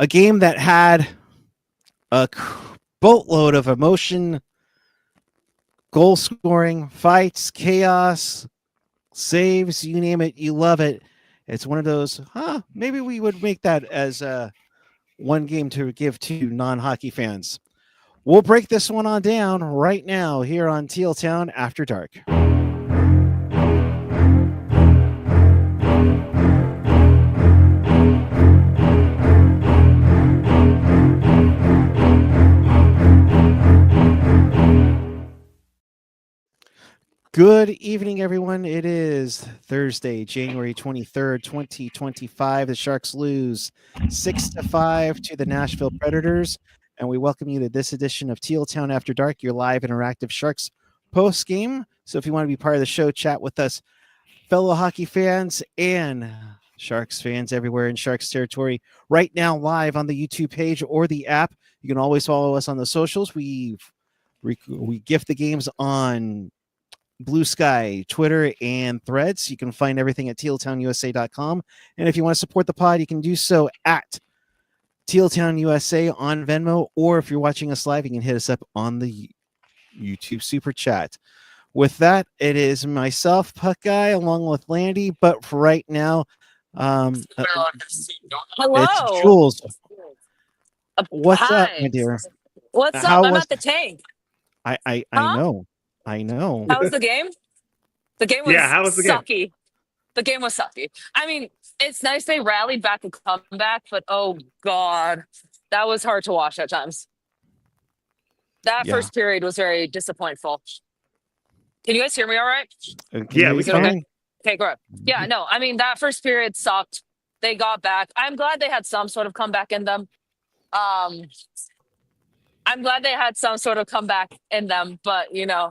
a game that had a boatload of emotion, goal scoring, fights, chaos, saves, you name it, you love it. It's one of those, maybe we would make that as one game to give to non-hockey fans. We'll break this one on down right now here on Teal Town After Dark. Good evening, everyone. It is Thursday, January 23rd, 2025. The Sharks lose 6-5 to the Nashville Predators, and we welcome you to this edition of Teal Town After Dark, your live interactive Sharks post game. So if you want to be part of the show, chat with us, fellow hockey fans and Sharks fans everywhere in Sharks territory, right now live on the YouTube page or the app. You can always follow us on the socials. We gift the games on Blue Sky, Twitter, and Threads. You can find everything at tealtownusa.com. And if you want to support the pod, you can do so at tealtownusa on Venmo, or if you're watching us live, you can hit us up on the YouTube Super Chat. With that, it is myself, Puckguy, along with Landi, but for right now, Hello. it's Jules. What's Hi. up, my dear? What's up? I'm at the tank. I know. How was the game? The game was how was the game? sucky. The game was sucky. I mean, it's nice they rallied back and come back, but oh god, that was hard to watch at times. That first period was very disappointful. Can you guys hear me all right? Yeah, we can. Okay. Okay, great. Yeah, no, I mean, that first period sucked. They got back. I'm glad they had some sort of comeback in them. I'm glad they had some sort of comeback in them, but yeah.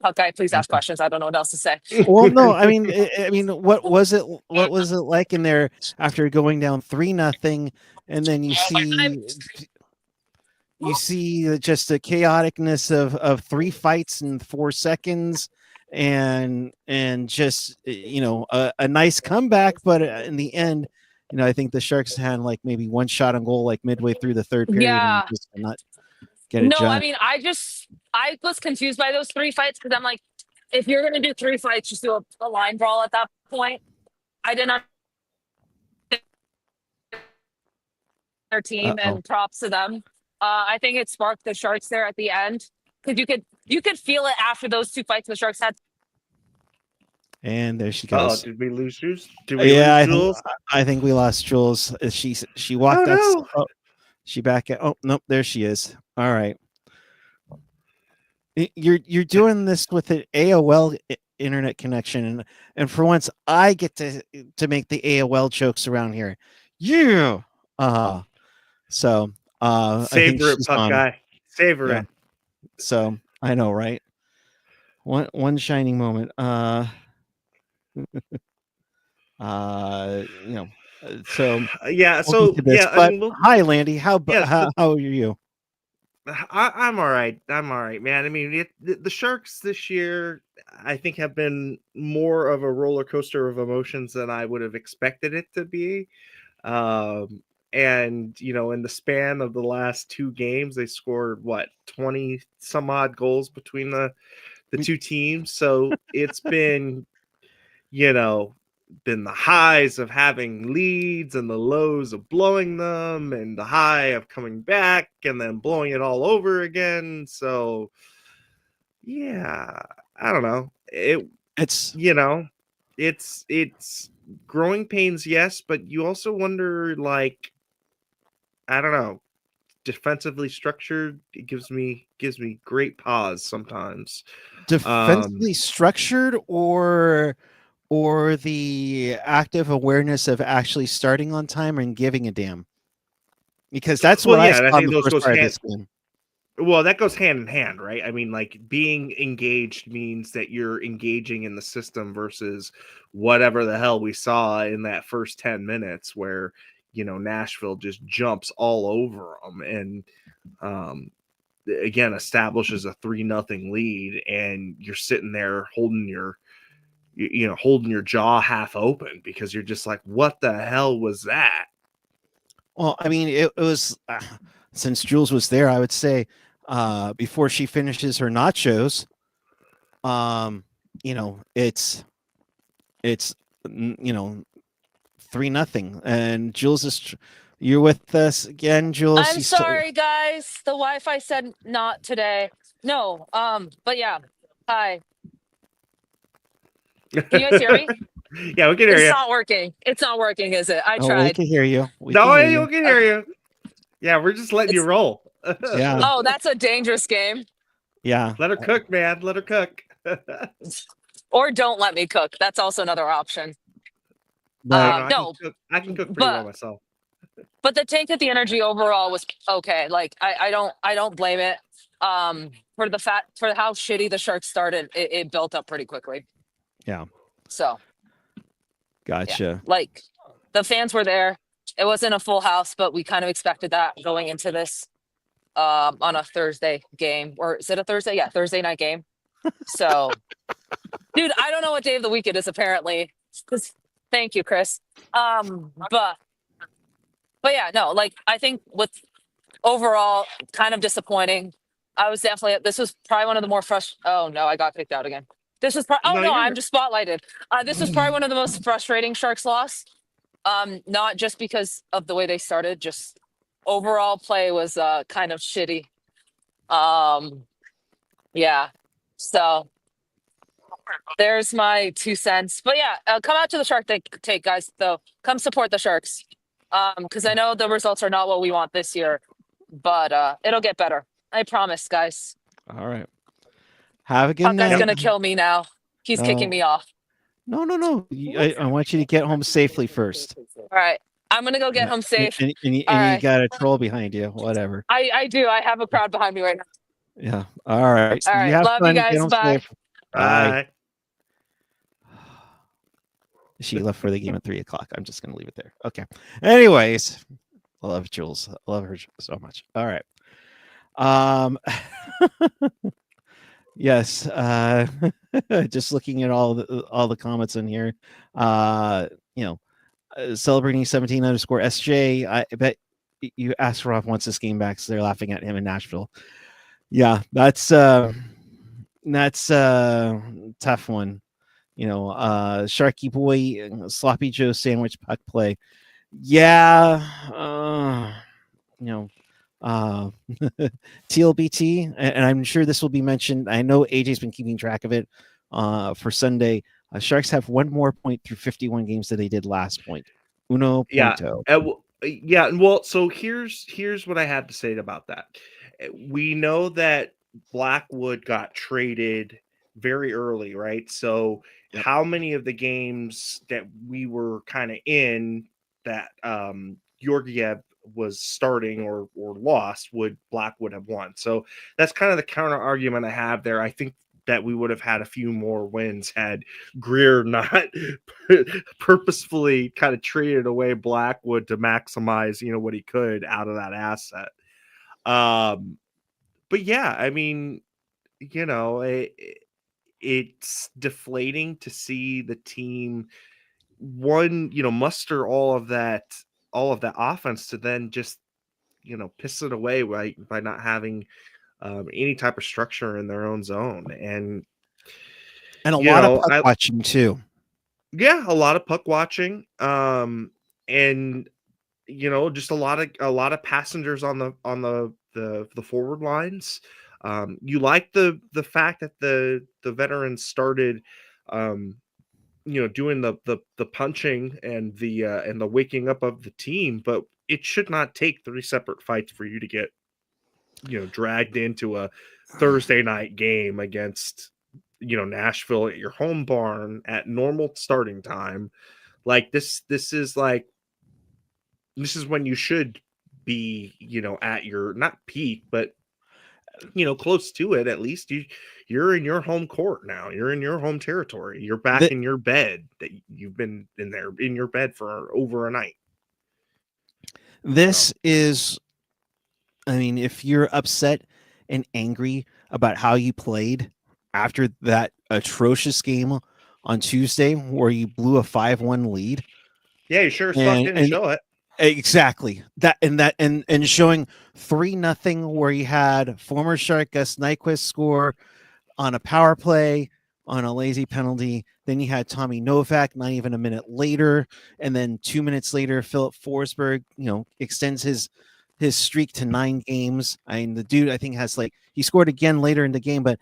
Okay, please ask questions. I don't know what else to say. Well, no, I mean, what was it? What was it like in there after going down 3-0, and then you see just the chaoticness of 3 fights in 4 seconds, and just a nice comeback, but in the end, I think the Sharks had like maybe 1 shot on goal like midway through the third period. Yeah. And just not get it No, done. I mean, I was confused by those 3 fights because I'm like, if you're gonna do 3 fights, just do a line brawl at that point. I did not their team and props to them. I think it sparked the Sharks there at the end because you could feel it after those 2 fights the Sharks had. And there she goes. Oh, did we lose Jules? I think we lost Jules. She walked out. No. Oh, she back at. Oh nope, there she is. All right. You're doing this with an AOL internet connection, and for once I get to make the AOL jokes around here. Yeah. So savor it, Puckguy. Savor it. So I know, right? One shining moment. So yeah. I mean, hi, Landi. How are you? I'm all right. Man. I mean, the Sharks this year, I think, have been more of a roller coaster of emotions than I would have expected it to be. And in the span of the last 2 games, they scored 20 some odd goals between the 2 teams. So it's been, been the highs of having leads and the lows of blowing them, and the high of coming back and then blowing it all over again. So yeah, I don't know. It's it's growing pains, yes, but you also wonder, like, I don't know, defensively structured, it gives me great pause sometimes. Defensively structured, or the active awareness of actually starting on time and giving a damn, because that's what I saw in the first part of this game. Well, that goes hand in hand, right? I mean, like, being engaged means that you're engaging in the system versus whatever the hell we saw in that first 10 minutes where, Nashville just jumps all over them and, again, establishes a 3-0 lead, and you're sitting there holding your holding your jaw half open because you're just like, what the hell was that? Well, I mean, it was since Jules was there, I would say before she finishes her nachos, it's 3-0, and Jules is. You're with us again, Jules. I'm sorry, guys. The Wi-Fi said not today. No. But yeah. Hi. Can you guys hear me? Yeah, we can hear It's you. not working. It's not working, is it? I We tried. can hear you. We can hear you. Yeah, we're just letting you roll. Yeah. Oh, that's a dangerous game. Yeah. Let her cook, man. Let her cook. Or don't let me cook. That's also another option. But No, I can cook pretty well myself. But the tank at the energy overall was okay. Like I don't blame it. For how shitty the Sharks started, it built up pretty quickly. Yeah. So. Gotcha. Yeah. Like the fans were there. It wasn't a full house, but we kind of expected that going into this on a Thursday game. Or is it a Thursday? Yeah, Thursday night game. So dude, I don't know what day of the week it is apparently. Thank you, Chris. But yeah, no, like I think with overall kind of disappointing. This was probably one of the more oh no, I got kicked out again. This was I'm just spotlighted. This was probably one of the most frustrating Sharks loss. Not just because of the way they started, just overall play was kind of shitty. Yeah. So there's my 2 cents. But yeah, come out to the Shark take, guys, though. Come support the Sharks. Because I know the results are not what we want this year, but it'll get better. I promise, guys. All right. Have a good night. Puckguy's gonna kill me now. He's kicking me off. No. I want you to get home safely first. All right. I'm gonna go get home safe. And you got a troll behind you. Whatever. I do. I have a crowd behind me right now. Yeah. All right. All right. Love you guys. Bye. Bye. She left for the game at 3:00. I'm just gonna leave it there. Okay. Anyways, I love Jules. I love her so much. All right. Yes. Just looking at all the comments in here. Celebrini 17_SJ. I bet you Askarov wants this game back, so they're laughing at him in Nashville. Yeah, that's tough one. Sharky Boy, Sloppy Joe sandwich puck play. Yeah, TLBT, and I'm sure this will be mentioned. I know AJ's been keeping track of it for Sunday. Sharks have one more point through 51 games than they did last point. Uno punto. Yeah. Well, so here's what I had to say about that. We know that Blackwood got traded very early, right? So how many of the games that we were kind of in that Georgiev was starting or lost would Blackwood have won? So that's kind of the counter argument I have there. I think that we would have had a few more wins had Greer not purposefully kind of traded away Blackwood to maximize, what he could out of that asset. But yeah, I mean, it's deflating to see the team muster all of that offense to then just piss it away by not having any type of structure in their own zone, and a lot of puck watching too. Yeah, a lot of puck watching, and just a lot of passengers on the forward lines. You like the fact that the veterans started doing the punching and the waking up of the team, but it should not take 3 separate fights for you to get dragged into a Thursday night game against Nashville at your home barn at normal starting time. Like this is when you should be at your not peak, but close to it. At least you're in your home court now. You're in your home territory. You're back in your bed that you've been in your bed for over a night. This is, I mean, if you're upset and angry about how you played after that atrocious game on Tuesday where you blew a 5-1 lead. Yeah, you sure as fuck didn't show it. Exactly and showing 3-0 where you had former Shark Gus Nyquist score on a power play on a lazy penalty. Then you had Tommy Novak not even a minute later, and then 2 minutes later, Philip Forsberg, extends his streak to 9 games. I mean, the dude I think has he scored again later in the game, but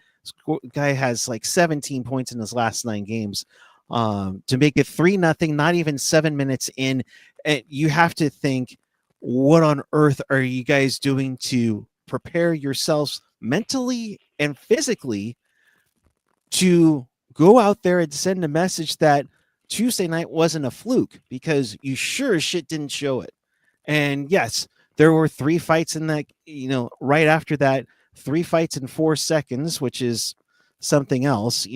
guy has 17 points in his last 9 games. To make it 3-0, not even 7 minutes in, and you have to think, what on earth are you guys doing to prepare yourselves mentally and physically to go out there and send a message that Tuesday night wasn't a fluke, because you sure as shit didn't show it. And yes, there were 3 fights in that, right after that, 3 fights in 4 seconds, which is something else.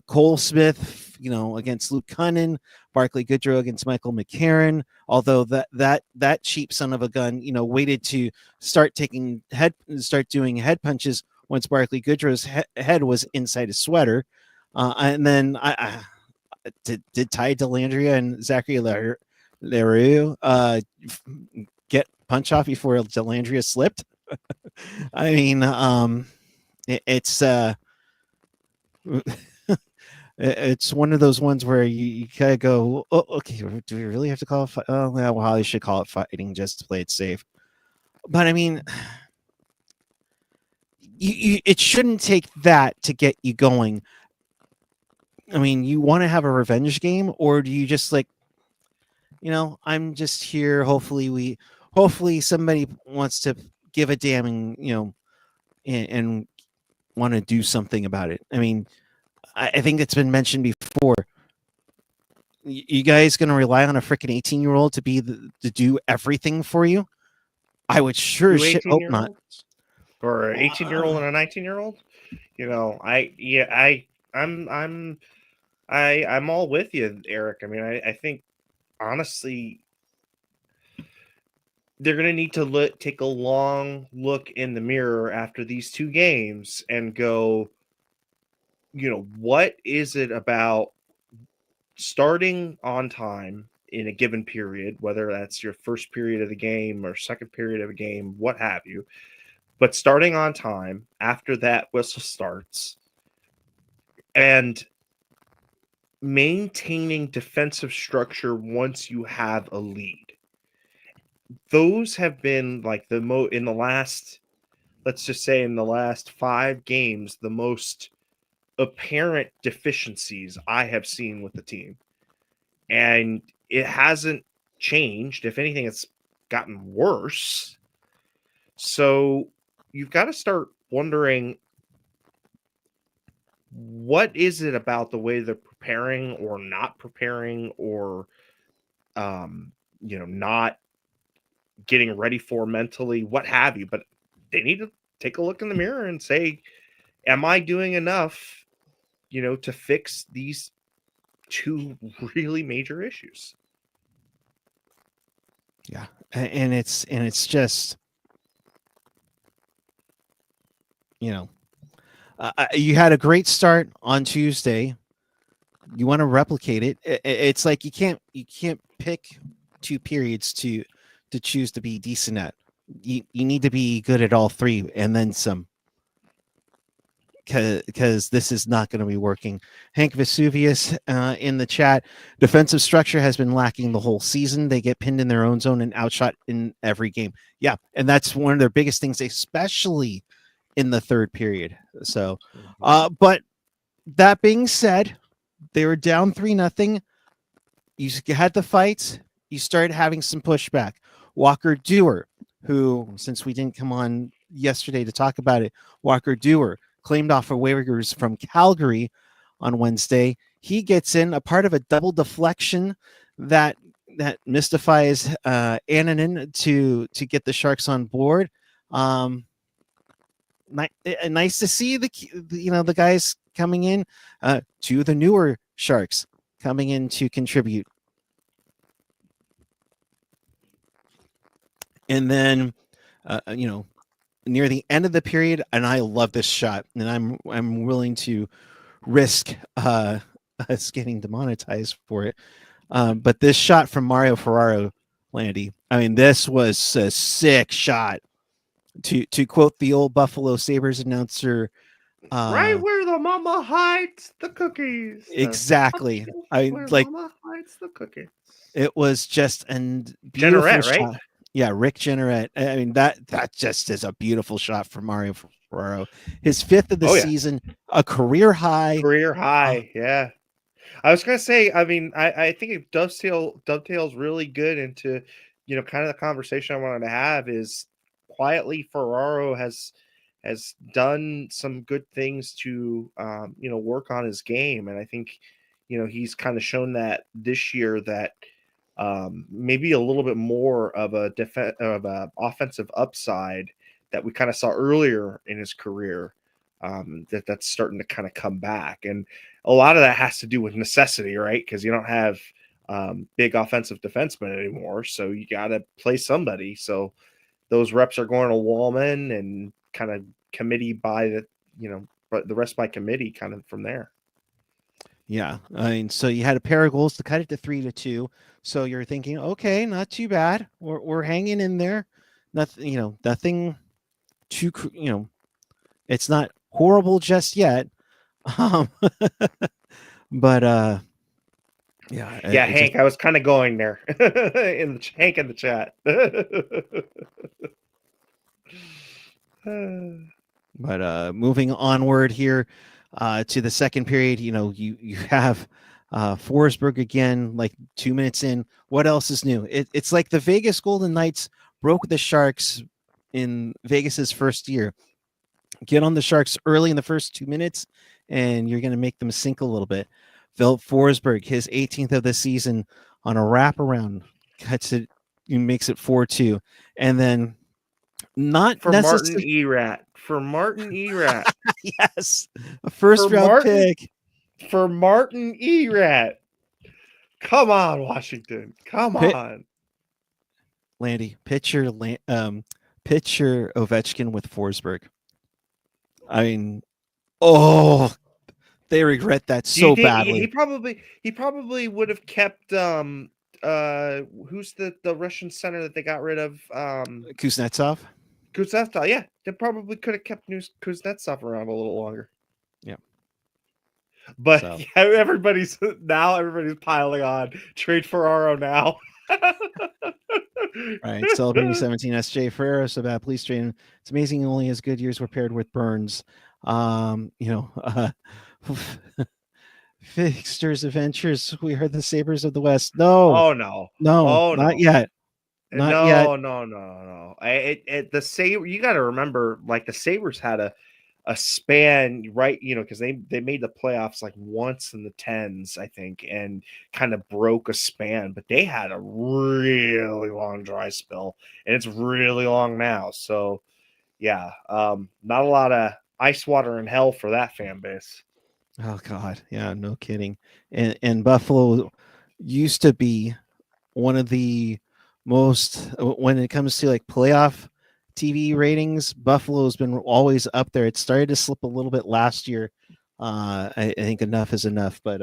Cole Smith, against Luke Cunnin, Barclay Goodrow against Michael McCarron. Although that cheap son of a gun, waited to start doing head punches once Barclay Goodrow's head was inside his sweater. And then did Ty Dellandrea and Zachary Leroux get punch off before Dellandrea slipped? I mean, it's it's one of those ones where you kind of go, oh, okay, do we really have to call it? Oh, yeah, well, they should call it fighting just to play it safe. But I mean, it shouldn't take that to get you going. I mean, you want to have a revenge game, or do you just I'm just here. Hopefully somebody wants to give a damn and want to do something about it. I mean, I think it's been mentioned before. You guys going to rely on a freaking 18-year-old to do everything for you? I would sure as shit hope not. Or an 18-year-old and a 19-year-old? I'm all with you, Eric. I mean, I think honestly they're going to need to take a long look in the mirror after these 2 games and go, what is it about starting on time in a given period, whether that's your first period of the game or second period of a game, what have you, but starting on time after that whistle starts and maintaining defensive structure once you have a lead. Those have been in the last, let's just say in the last 5 games, the most apparent deficiencies I have seen with the team. And it hasn't changed. If anything, it's gotten worse. So you've got to start wondering, what is it about the way they're preparing or not preparing, or not getting ready for mentally, what have you. But they need to take a look in the mirror and say, am I doing enough, to fix these 2 really major issues? Yeah. And it's just, you had a great start on Tuesday. You want to replicate it. It's like you can't pick 2 periods to choose to be decent at. You need to be good at all 3 and then some, because this is not going to be working. Hank Vesuvius in the chat, defensive structure has been lacking the whole season. They get pinned in their own zone and outshot in every game. Yeah, and that's one of their biggest things, especially in the 3rd period. So, but that being said, they were down 3-0. You had the fights. You started having some pushback. Walker Dewar, who, since we didn't come on yesterday to talk about it, Walker Dewar claimed off of waivers from Calgary on Wednesday. He gets in a part of a double deflection that mystifies Annanen to get the Sharks on board. Nice to see the guys coming in, to the newer Sharks coming in to contribute. And then, near the end of the period, and I love this shot, and I'm willing to risk us getting demonetized for it. But this shot from Mario Ferraro, Landy, I mean, this was a sick shot. To quote the old Buffalo Sabres announcer, Right where the mama hides the cookies. exactly. I Where like mama hides the cookies. it was just a beautiful Generette, shot. right? Yeah, Rick Generette. I mean, that just is a beautiful shot from Mario Ferraro. His 5th of the season, a career high. Career high, yeah. I was gonna say, I mean, I think it dovetails really good into, kind of the conversation I wanted to have is quietly Ferraro has done some good things to work on his game, and I think he's kind of shown that this year that maybe a little bit more of a offensive upside that we kind of saw earlier in his career, that's starting to kind of come back. And a lot of that has to do with necessity, right? Because you don't have big offensive defensemen anymore, so you got to play somebody. So those reps are going to Wallman and kind of committee by but the rest by committee kind of from there. Yeah, I mean, so you had a pair of goals to cut it to 3-2. So you're thinking, okay, not too bad. We're hanging in there. Nothing, nothing too, it's not horrible just yet. But yeah, Hank, I was kind of going there Hank in the chat. But moving onward here to the second period, you have Forsberg again, like 2 minutes in. What else is new? It's like the Vegas Golden Knights broke the Sharks in Vegas's first year. Get on the Sharks early in the first 2 minutes, and you're going to make them sink a little bit. Phil Forsberg, his 18th of the season on a wraparound, cuts it, makes it 4-2, and then not for Martin Erat. For Martin Erat. Yes, a first-round pick for Martin Erat. Come on, Washington. Come on, Landy. Pitcher Ovechkin with Forsberg. I mean, they regret that so badly. He probably would have kept who's the Russian center that they got rid of? Kuznetsov. Yeah, they probably could have kept Kuznetsov around a little longer. Yeah, but everybody's piling on trade Ferraro now. Right, Celebrini 17 SJ Ferrero, so bad. Please trade him. It's amazing only his good years were paired with Burns. Fixtures Adventures. We heard the Sabres of the West. No, not yet. Not yet. No. The Sabre. You got to remember, like the Sabres had a span, right? Because they made the playoffs like once in the 10s, I think, and kind of broke a span. But they had a really long dry spell, and it's really long now. So, yeah, not a lot of ice water in hell for that fan base. Oh God, yeah, no kidding. And Buffalo used to be one of the most, when it comes to like playoff TV ratings, Buffalo's been always up there. It started to slip a little bit last year. I think enough is enough. But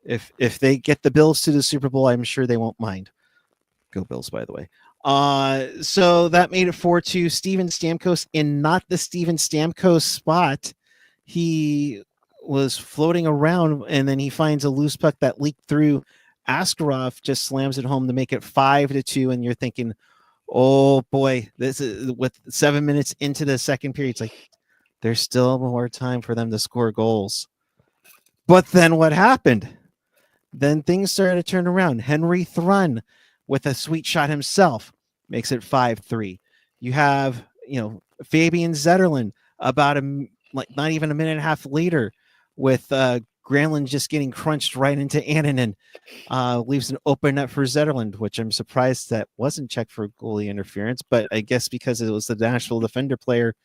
if they get the Bills to the Super Bowl, I'm sure they won't mind. Go Bills, by the way. So that made it 4-2. Steven Stamkos in not the Steven Stamkos spot. He was floating around, and then he finds a loose puck that leaked through. Askarov just slams it home to make it 5-2, and you're thinking, oh boy, this is with 7 minutes into the second period. It's like there's still more time for them to score goals. But then what happened? Then things started to turn around. Henry Thrun with a sweet shot himself makes it 5-3. You have, Fabian Zetterlund about not even a minute and a half later with Granlund just getting crunched right into Annunen, leaves an open net for Zetterlund, which I'm surprised that wasn't checked for goalie interference, but I guess because it was the Nashville defender player,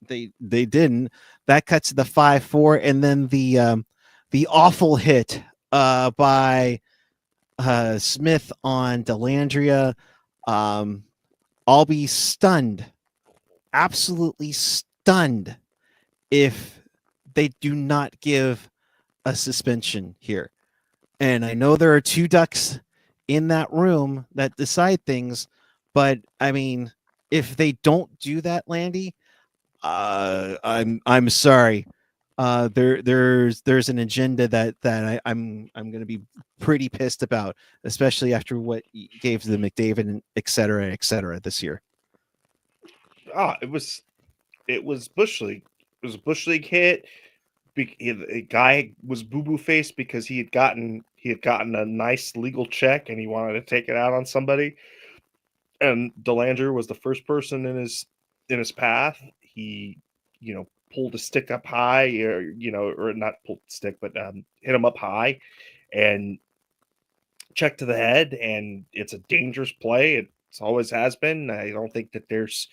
they didn't. That cuts to the 5-4, and then the awful hit by Smith on Dellandrea. I'll be stunned, absolutely stunned, if they do not give a suspension here. And I know there are two ducks in that room that decide things, but I mean, if they don't do that, Landy, I'm sorry. There's an agenda I'm going to be pretty pissed about, especially after what you gave to the McDavid and et cetera this year. It was Bush League. It was a Bush League hit. A guy was boo-boo faced because he had gotten a nice legal check and he wanted to take it out on somebody. And Delanger was the first person in his path. He, pulled a stick up high, or not pulled the stick, but hit him up high and check to the head. And it's a dangerous play. It's always has been. I don't think that there's,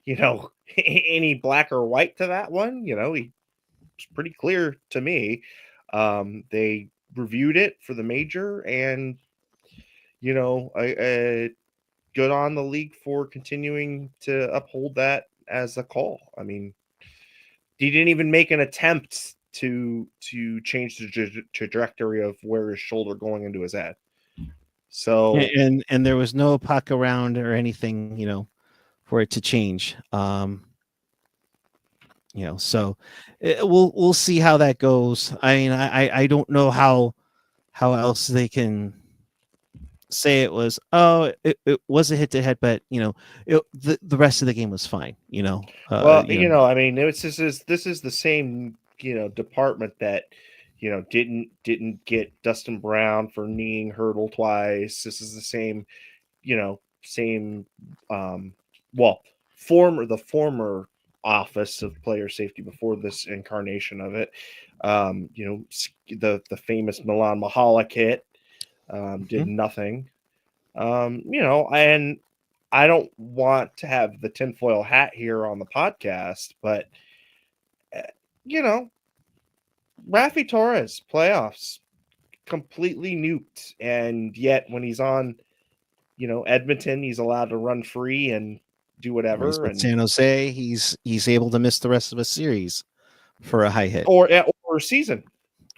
any black or white to that one. It's pretty clear to me. They reviewed it for the major, and good on the league for continuing to uphold that as a call. I mean, he didn't even make an attempt to change the trajectory of where his shoulder going into his head. So and there was no puck around or anything, for it to change. So we'll see how that goes. I mean, I don't know how else they can say it was. Oh, it was a hit to head, but the rest of the game was fine. I mean, this is the same department that didn't get Dustin Brown for kneeing Hurdle twice. This is the same former office of player safety before this incarnation of it. The famous Milan Mahalik hit did nothing. And I don't want to have the tinfoil hat here on the podcast, but Rafi Torres playoffs completely nuked, and yet when he's on Edmonton, he's allowed to run free and do whatever. And San Jose, he's able to miss the rest of a series for a high hit or a season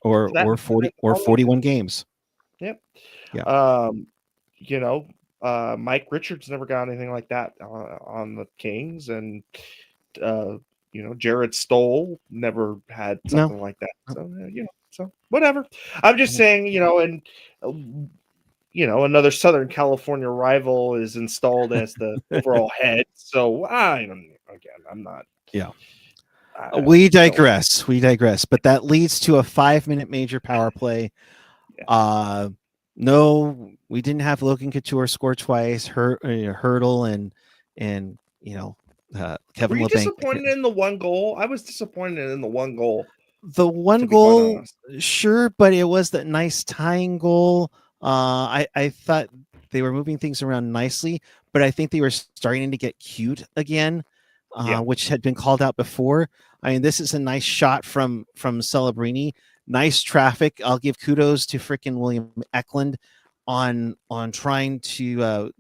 or 41 games. Yep. Yeah. Mike Richards never got anything like that on the Kings, and Jared Stoll never had something like that. So so whatever. I'm just saying, and another Southern California rival is installed as the overall head. So I'm not. Yeah. We digress. But that leads to a 5-minute major power play. Yeah. No, we didn't have Logan Couture score twice. Hurdle and Kevin LeBanc. Were you disappointed in the one goal? I was disappointed in the one goal. The one goal, sure, but it was that nice tying goal. I thought they were moving things around nicely, but I think they were starting to get cute again, which had been called out before. I mean, this is a nice shot from Celebrini. Nice traffic. I'll give kudos to freaking William Eklund on trying to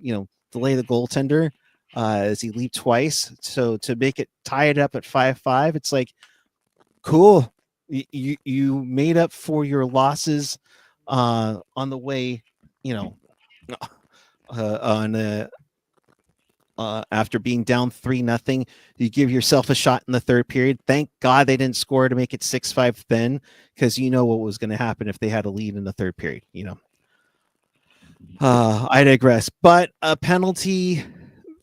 delay the goaltender as he leaped twice. So to make it tie it up at 5-5, it's like cool. You made up for your losses on the way, after being down 3-0, you give yourself a shot in the third period. Thank God they didn't score to make it 6-5 then, because what was going to happen if they had a lead in the third period. I digress. But a penalty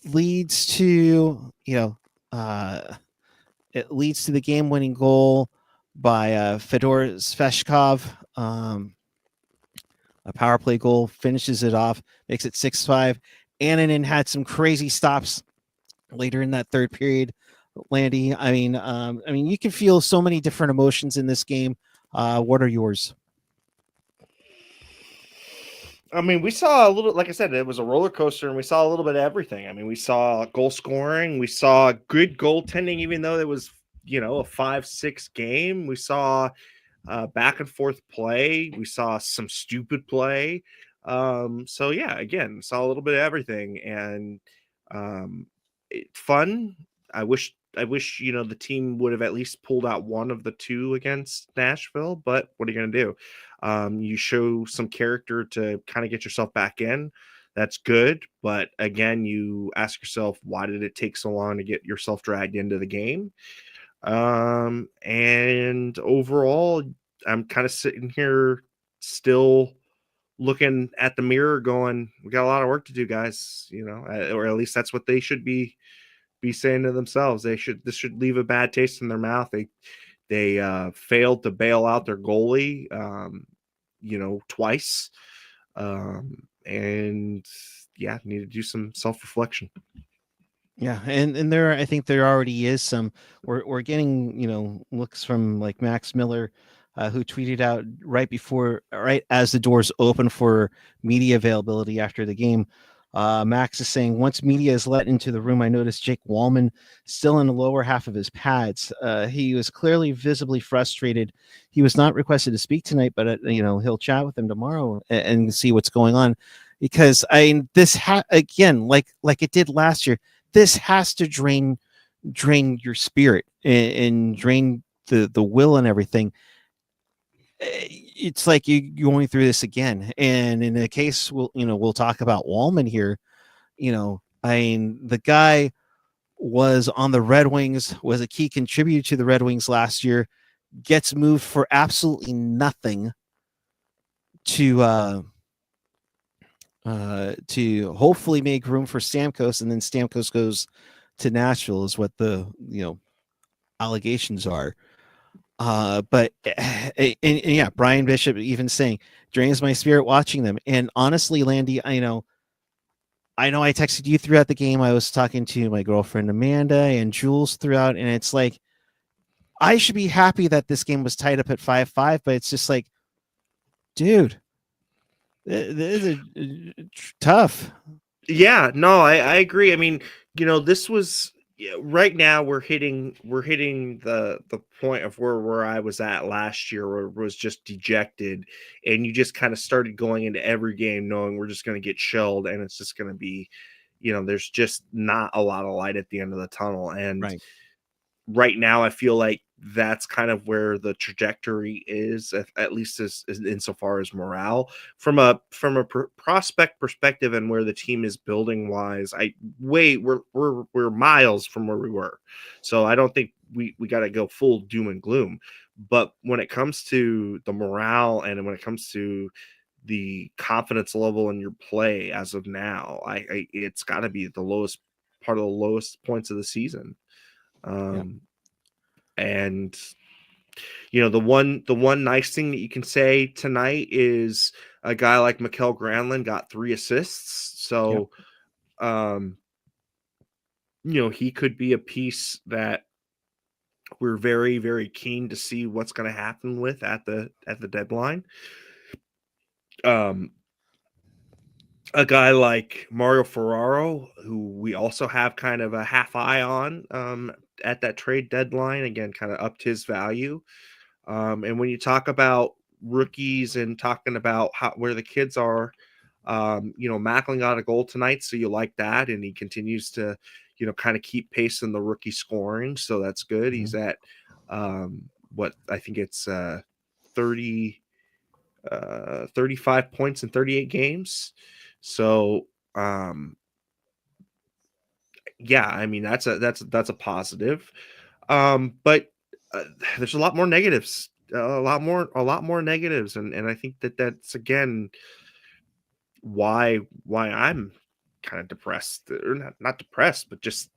leads to it leads to the game-winning goal by Fedor Svechkov. A power play goal finishes it off, makes it 6-5. Annunen had some crazy stops later in that third period. Landy, I mean, you can feel so many different emotions in this game. What are yours? I mean, we saw a little, like I said, it was a roller coaster, and we saw a little bit of everything. I mean, we saw goal scoring, we saw good goaltending, even though it was, a 5-6 game. We saw back and forth play. We saw some stupid play. So yeah, again, saw a little bit of everything, and fun. I wish wish, the team would have at least pulled out one of the two against Nashville, but what are you going to do? You show some character to kind of get yourself back in. That's good. But again, you ask yourself, why did it take so long to get yourself dragged into the game? And overall, I'm kind of sitting here still looking at the mirror going, we got a lot of work to do, guys, or at least that's what they should be saying to themselves. This should leave a bad taste in their mouth. They failed to bail out their goalie, twice. And yeah, need to do some self-reflection. Yeah, and I think there already is some. We're getting looks from like Max Miller, who tweeted out right as the doors open for media availability after the game. Max is saying, once media is let into the room, I noticed Jake Wallman still in the lower half of his pads. He was clearly visibly frustrated. He was not requested to speak tonight, but he'll chat with him tomorrow and see what's going on. Because this again, like it did last year, this has to drain your spirit and drain the will and everything. It's like you're going through this again. And in the case, we'll talk about Wallman here. The guy was on the Red Wings, was a key contributor to the Red Wings last year, gets moved for absolutely nothing to hopefully make room for Stamkos, and then Stamkos goes to Nashville is what the allegations are. But yeah, Brian Bishop even saying drains my spirit watching them. And honestly, Landy, I know I texted you throughout the game. I was talking to my girlfriend Amanda and Jules throughout, and it's like I should be happy that this game was tied up at 5-5, but it's just like, dude, this is tough. Yeah, no, I agree. I mean, this was right now we're hitting the point of where I was at last year, where it was just dejected, and you just kind of started going into every game knowing we're just going to get shelled, and it's just going to be, there's just not a lot of light at the end of the tunnel. And right now I feel like that's kind of where the trajectory is, at least as insofar as morale from a prospect perspective and where the team is building wise. We're miles from where we were, so I don't think we got to go full doom and gloom. But when it comes to the morale and when it comes to the confidence level in your play as of now, it's got to be the lowest part of the lowest points of the season. And the one nice thing that you can say tonight is a guy like Michael Granlund got 3 assists. So, he could be a piece that we're very, very keen to see what's going to happen with at the deadline. A guy like Mario Ferraro, who we also have kind of a half eye on, at that trade deadline, again, kind of upped his value. And when you talk about rookies and talking about where the kids are, Macklin got a goal tonight, so you like that, and he continues to, kind of keep pace in the rookie scoring, so that's good. He's at what I think it's 35 points in 38 games. So yeah, I mean that's a positive. But there's a lot more negatives, a lot more negatives, and I think that's again why I'm kind of depressed, or not depressed, but just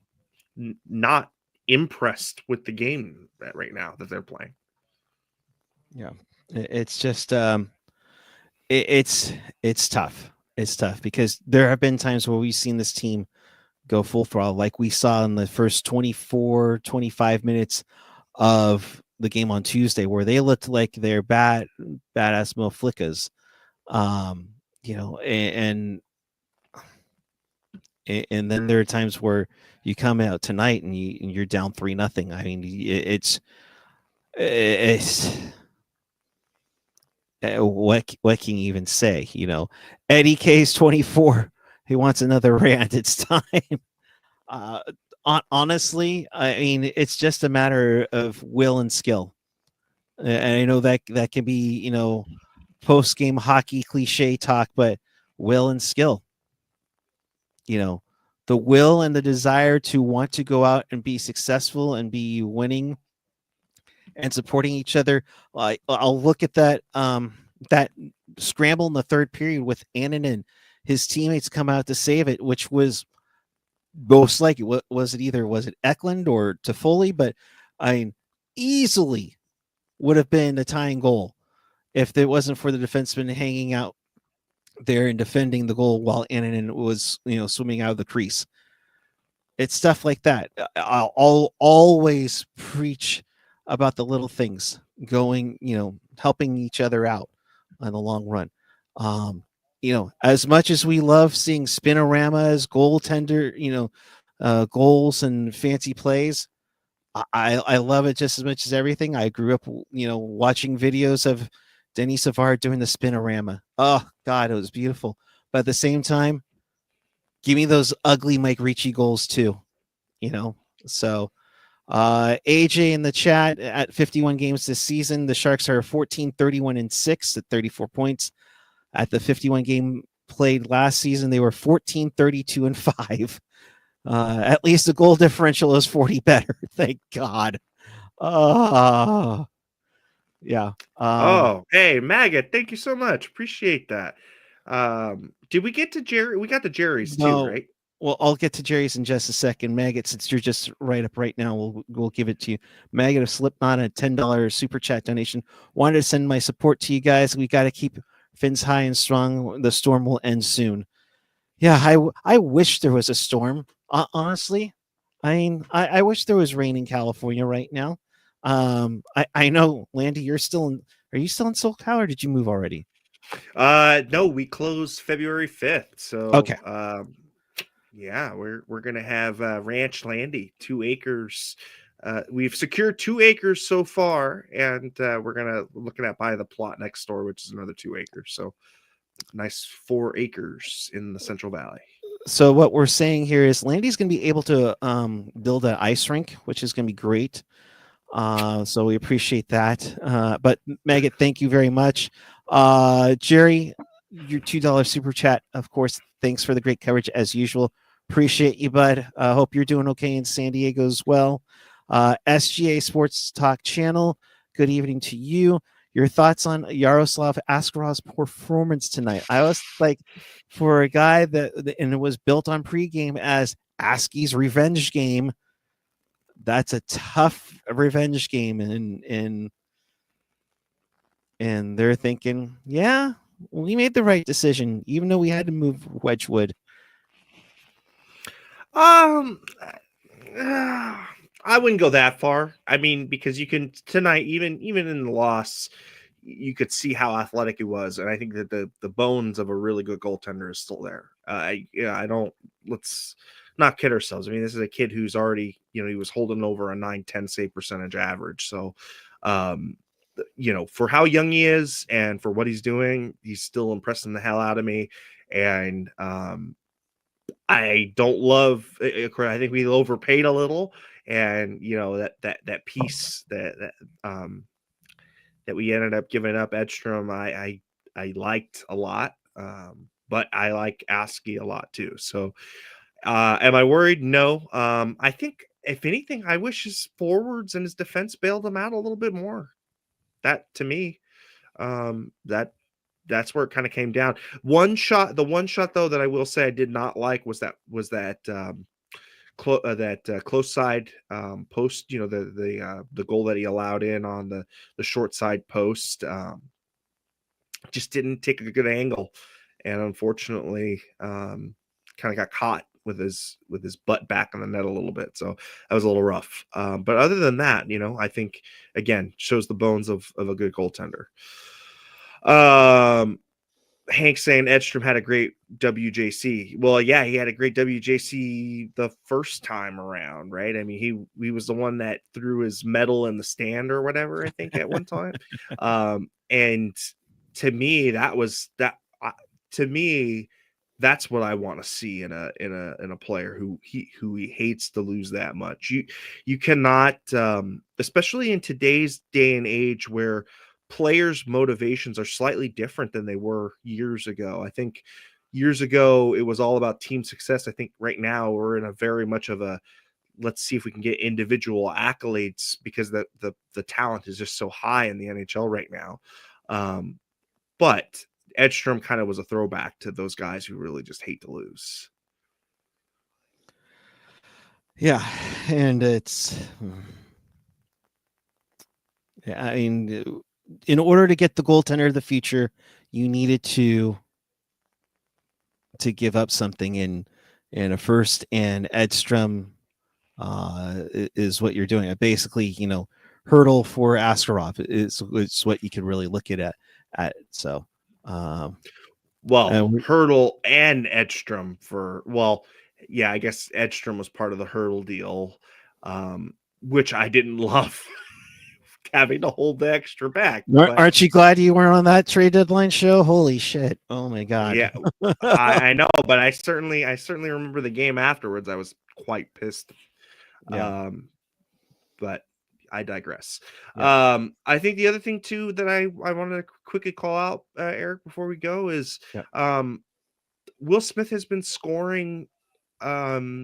not impressed with the game right now that they're playing. Yeah, it's just it's tough. It's tough because there have been times where we've seen this team go full throttle, like we saw in the first 24-25 minutes of the game on Tuesday, where they looked like they're badass moflickas. And then there are times where you come out tonight and you're down 3-0. I mean, it's what can you even say? Eddie K's 24. He wants another rant. It's time. honestly, I mean, it's just a matter of will and skill. And I know that can be, post game hockey cliche talk, but will and skill. The will and the desire to want to go out and be successful and be winning and supporting each other. I'll look at that that scramble in the third period with Annan and his teammates come out to save it, which was most likely was it Eklund or Toffoli, but I mean, easily would have been the tying goal if it wasn't for the defenseman hanging out there and defending the goal while Annan was swimming out of the crease. It's stuff like that. I'll always preach about the little things going, helping each other out in the long run. As much as we love seeing spinoramas, goaltender, goals and fancy plays, I love it just as much as everything. I grew up, watching videos of Denis Savard doing the spinorama. Oh God, it was beautiful. But at the same time, give me those ugly Mike Ricci goals too. So AJ in the chat, at 51 games this season, the Sharks are 14-31-6 at 34 points. At the 51 game played last season, they were 14-32-5. At least the goal differential is 40 better. Thank God. Yeah. Hey, Maggot, thank you so much. Appreciate that. Did we get to Jerry? We got the Jerry's too, right? Well, I'll get to Jerry's in just a second. Maggot, since you're just right up right now, we'll give it to you. Maggot of Slipknot, a $10 super chat donation. Wanted to send my support to you guys. We got to keep fins high and strong. The storm will end soon. Yeah, I wish there was a storm. Honestly, I mean, I wish there was rain in California right now. I know, Landy, you're still in. Are you still in SoCal, or did you move already? No, we closed February 5th. So okay. Yeah, we're gonna have Ranch Landy, 2 acres. We've secured 2 acres so far, and we're looking at buy the plot next door, which is another 2 acres. So nice 4 acres in the Central Valley. So what we're saying here is Landy's going to be able to build an ice rink, which is going to be great. So we appreciate that. But Maggot, thank you very much. Jerry, your $2 super chat, of course. Thanks for the great coverage as usual. Appreciate you, bud. Hope you're doing okay in San Diego as well. SGA Sports Talk channel. Good evening to you. Your thoughts on Yaroslav Askarov's performance tonight? I was like, for a guy and it was built on pregame as Askey's revenge game. That's a tough revenge game, and they're thinking, yeah, we made the right decision, even though we had to move Wedgwood. I wouldn't go that far. I mean, because you can tonight, even in the loss, you could see how athletic he was, and I think that the bones of a really good goaltender is still there. Let's not kid ourselves. I mean, this is a kid who's already, he was holding over a 9-10 save percentage average. So, for how young he is and for what he's doing, he's still impressing the hell out of me. And I don't love. I think we overpaid a little, and that piece that we ended up giving up Edstrom, I liked a lot, but I like Askey a lot too. So, am I worried? No. I think if anything, I wish his forwards and his defense bailed him out a little bit more. That to me, that's where it kind of came down. The one shot though that I will say I did not like was that close side post. The goal that he allowed in on the short side post just didn't take a good angle, and unfortunately, kind of got caught with his butt back on the net a little bit. So that was a little rough. But other than that, I think again shows the bones of a good goaltender. Hank saying Edstrom had a great WJC. Well, yeah, he had a great WJC the first time around, right? I mean, he was the one that threw his medal in the stand or whatever, I think, at one time. And to me, That's what I want to see in a player who he hates to lose that much. You cannot, especially in today's day and age where players' motivations are slightly different than they were years ago. I think years ago it was all about team success. I think right now we're in a very much of a, let's see if we can get individual accolades, because the talent is just so high in the NHL right now. But Edstrom kind of was a throwback to those guys who really just hate to lose. Yeah, and it's, I mean, in order to get the goaltender of the future, you needed to give up something in a first, and Edstrom is what you're doing. Basically, hurdle for Askarov is what you can really look at. So, Hurdle and Edstrom I guess Edstrom was part of the hurdle deal, which I didn't love having to hold the extra back. Aren't you glad you weren't on that trade deadline show? Holy shit. Oh my God. Yeah, I know, but I certainly remember the game afterwards. I was quite pissed. Yeah. But I digress. Yeah. I think the other thing too that I wanted to quickly call out, Eric, before we go is, Will Smith has been scoring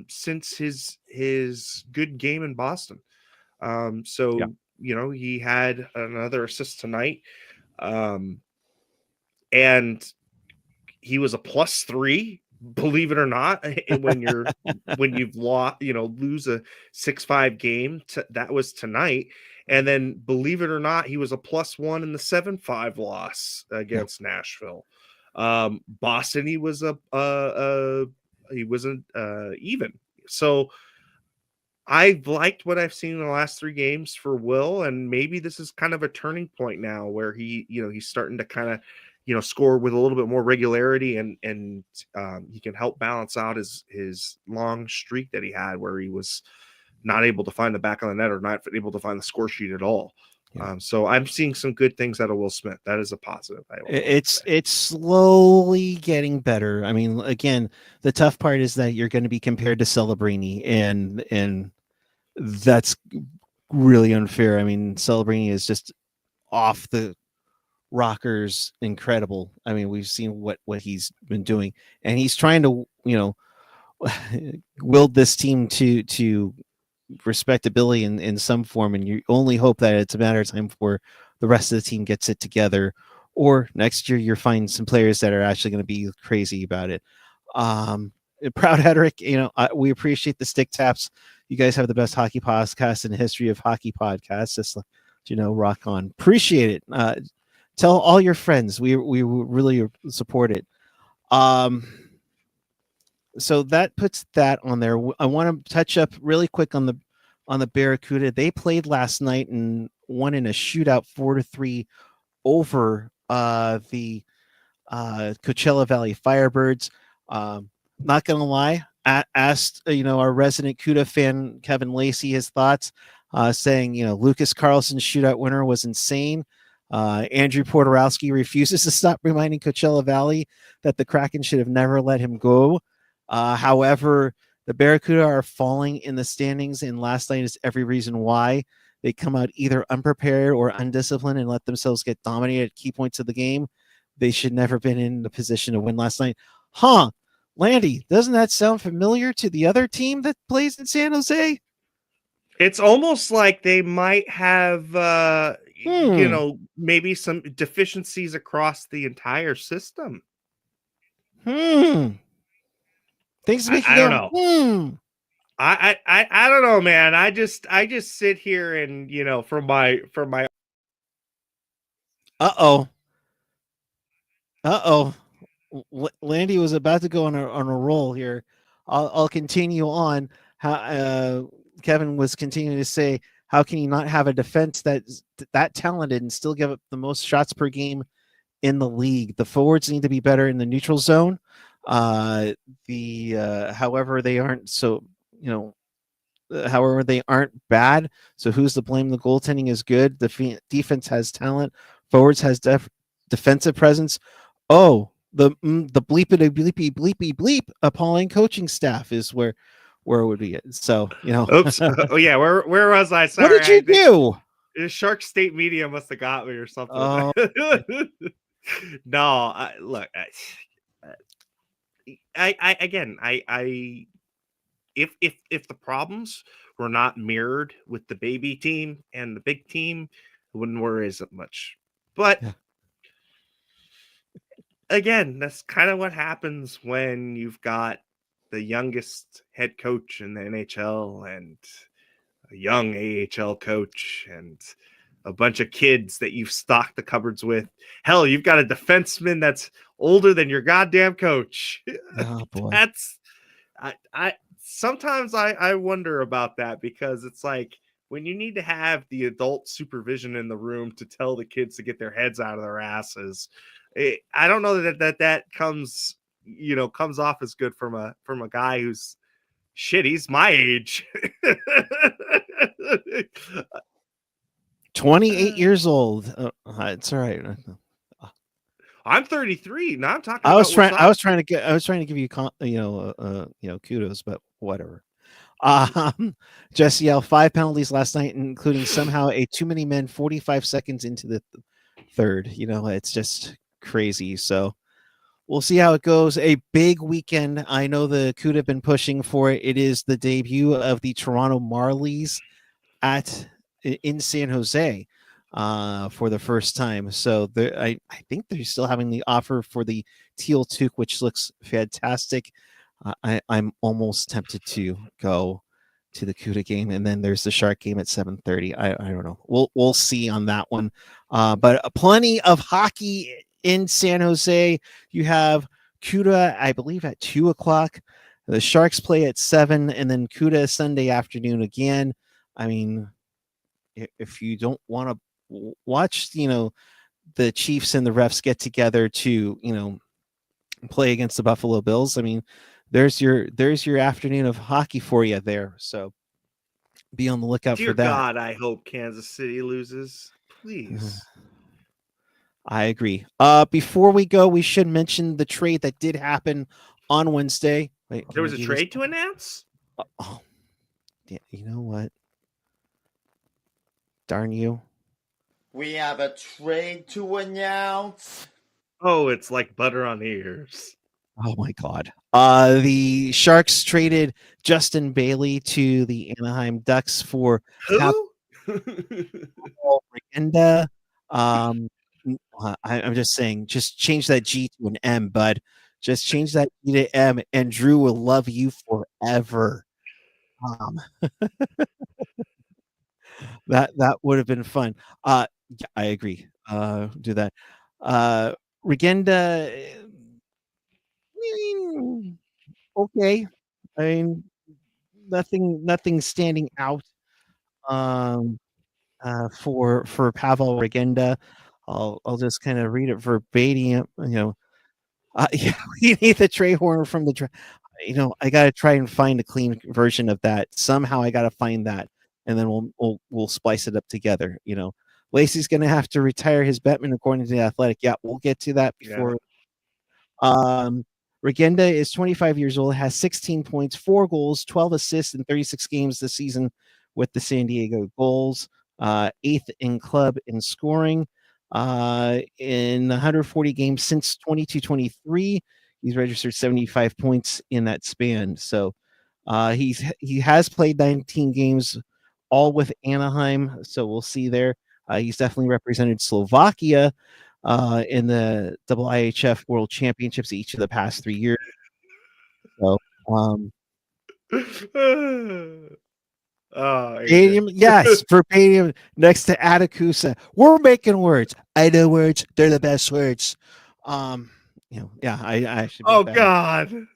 since his good game in Boston. He had another assist tonight, and he was a +3. Believe it or not, when you've lost, lose a 6-5 game, that was tonight. And then believe it or not, he was a +1 in the 7-5 loss against Nashville. Boston, he was even. So I've liked what I've seen in the last 3 games for Will, and maybe this is kind of a turning point now where he's starting to kind of, score with a little bit more regularity, and he can help balance out his long streak that he had where he was not able to find the back of the net or not able to find the score sheet at all. So I'm seeing some good things out of Will Smith. That is a positive. It's slowly getting better. I mean, again, the tough part is that you're going to be compared to Celebrini, and that's really unfair. I mean, Celebrini is just off the rockers, incredible. I mean, we've seen what he's been doing, and he's trying to wield this team to respectability in some form, and you only hope that it's a matter of time before the rest of the team gets it together, or next year you're finding some players that are actually going to be crazy about it. Proud Hedrick, we appreciate the stick taps. You guys have the best hockey podcast in the history of hockey podcasts. Just rock on. Appreciate it. Tell all your friends. We really support it. So that puts that on there. I want to touch up really quick on the Barracuda. They played last night and won in a shootout 4-3 over the Coachella Valley Firebirds. Not gonna lie, asked our resident CUDA fan Kevin Lacey his thoughts, saying Lucas Carlson's shootout winner was insane. Andrew Portorowski refuses to stop reminding Coachella Valley that the Kraken should have never let him go. However, the Barracuda are falling in the standings, and last night is every reason why. They come out either unprepared or undisciplined and let themselves get dominated at key points of the game. They should never been in the position to win last night. Landy, doesn't that sound familiar to the other team that plays in San Jose? It's almost like they might have, maybe some deficiencies across the entire system. Things make I don't know. I don't know, man. I just sit here and from my Landy was about to go on a roll here. I'll continue on. How Kevin was continuing to say, how can you not have a defense that's that talented and still give up the most shots per game in the league? The forwards need to be better in the neutral zone. However, they aren't however, they aren't bad. So who's to blame? The goaltending is good. The defense has talent. Forwards has defensive presence. Oh, the bleepity bleepy bleepy bleep appalling coaching staff is where it would be. So Oops. Oh yeah, where was I? Sorry. what did you do? Shark State Media must have got me or something. Oh. No, look, if the problems were not mirrored with the baby team and the big team, I wouldn't worry as much. But again, that's kind of what happens when you've got the youngest head coach in the NHL and a young AHL coach and a bunch of kids that you've stocked the cupboards with. Hell, you've got a defenseman that's older than your goddamn coach. Oh boy. That's I sometimes I wonder about that, because it's like when you need to have the adult supervision in the room to tell the kids to get their heads out of their asses. I don't know that comes off as good from a guy who's shit. He's my age. 28 years old. It's all right. I'm 33. Now I'm talking. I was trying to give you kudos, but whatever. Jesse L, 5 penalties last night, including somehow a too many men 45 seconds into the third. It's just crazy. So we'll see how it goes. A big weekend. I know the CUDA have been pushing for it. It is the debut of the Toronto Marlies in San Jose for the first time. So I think they're still having the offer for the Teal Toque, which looks fantastic. I'm almost tempted to go to the CUDA game, and then there's the Shark game at 7:30. I don't know. We'll see on that one. But plenty of hockey in San Jose. You have CUDA, I believe, at 2:00. The Sharks play at 7, and then CUDA Sunday afternoon again. I mean, if you don't want to watch, the Chiefs and the refs get together to, play against the Buffalo Bills, I mean, there's your afternoon of hockey for you there. So be on the lookout Dear for that. God, I hope Kansas City loses. Please. I agree. Before we go, we should mention the trade that did happen on Wednesday. Wait, there was a trade to announce? Oh, yeah, you know what? Darn you. We have a trade to announce. Oh, it's like butter on the ears. Oh my God. The Sharks traded Justin Bailey to the Anaheim Ducks for who? Regenda. I'm just saying, just change that G to an M, bud. Just change that G to M, and Drew will love you forever. That would have been fun. Yeah, I agree. Do that. Regenda. Okay. I mean, nothing standing out for Pavel Regenda. I'll just kind of read it verbatim. Yeah, we need the Trey Horner from the. I got to try and find a clean version of that. Somehow I got to find that, and then we'll splice it up together. Lacey's going to have to retire his Bettman according to the Athletic. Yeah, we'll get to that before. Yeah. Regenda is 25 years old, has 16 points, 4 goals, 12 assists in 36 games this season with the San Diego Gulls. 8th in club in scoring. In 140 games since 22-23, he's registered 75 points in that span. So he has played 19 games, all with Anaheim. So we'll see there. He's definitely represented Slovakia in the IIHF World Championships each of the past 3 years. So, yes, verbatim next to Atakusa. We're making words. I know words. They're the best words. Yeah, I should. Oh God.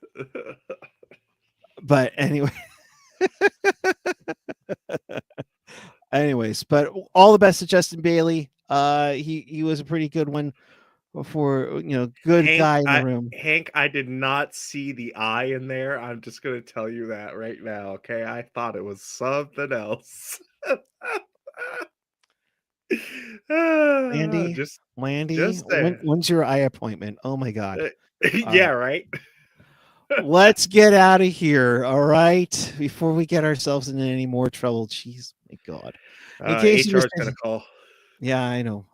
But anyway. Anyways, but all the best to Justin Bailey. He was a pretty good one for good Hank, guy in the room. Hank, I did not see the I in there. I'm just gonna tell you that right now. Okay, I thought it was something else. Landy, when's your eye appointment? Oh my God. Yeah, right. Let's get out of here. All right. Before we get ourselves into any more trouble. Jeez, my God. In case you HR is missed gonna call. Yeah, I know.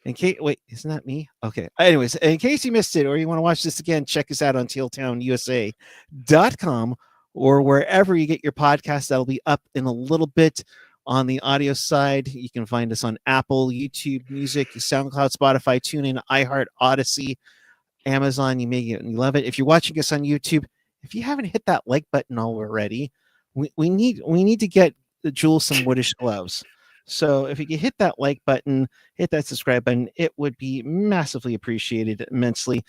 In case, wait, isn't that me? Okay. Anyways, in case you missed it or you want to watch this again, check us out on tealtownusa.com or wherever you get your podcast. That'll be up in a little bit. On the audio side, you can find us on Apple, YouTube Music, SoundCloud, Spotify, TuneIn, iHeart, Odyssey, Amazon. You love it. If you're watching us on YouTube, if you haven't hit that like button already, we need to get Jules some woodish gloves. So if you could hit that like button, hit that subscribe button, it would be massively appreciated immensely.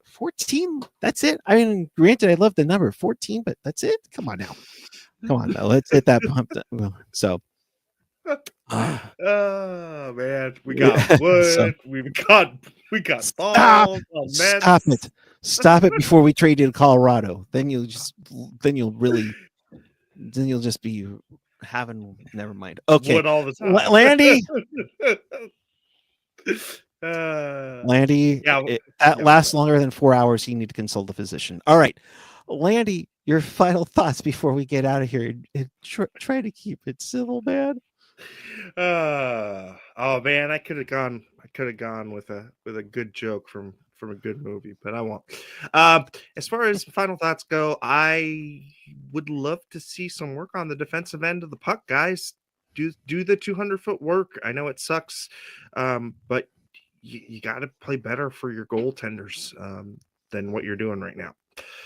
14, that's it. I mean, granted, I love the number 14, but that's it. Come on now. Let's hit that pump. So Oh man, we got wood. we got balls. Stop it before we trade you to Colorado. Then you'll just be having. Never mind. Okay, wood all the time. Landy. Landy, that lasts longer than 4 hours. You need to consult a physician. All right, Landy, your final thoughts before we get out of here. Try to keep it civil, man. Oh man, I could have gone with a good joke from a good movie, but I won't. As far as final thoughts go, I would love to see some work on the defensive end of the puck, guys. Do the 200-foot work. I know it sucks, but you got to play better for your goaltenders than what you're doing right now.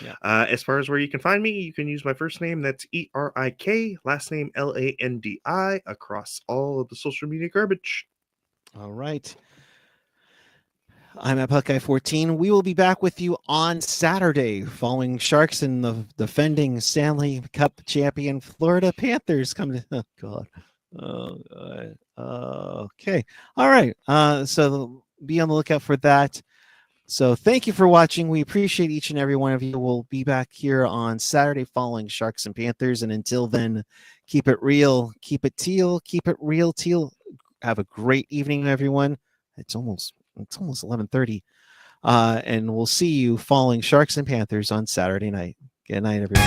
Yeah. As far as where you can find me, you can use my first name, that's Erik, last name Landi, across all of the social media garbage. All right. I'm at Puckguy 14. We will be back with you on Saturday following Sharks and the defending Stanley Cup champion Florida Panthers coming to okay. All right. So be on the lookout for that. So thank you for watching. We appreciate each and every one of you. We'll be back here on Saturday following Sharks and Panthers. And until then, keep it real, keep it teal, keep it real, teal. Have a great evening, everyone. It's almost 11:30. And we'll see you following Sharks and Panthers on Saturday night. Good night, everyone.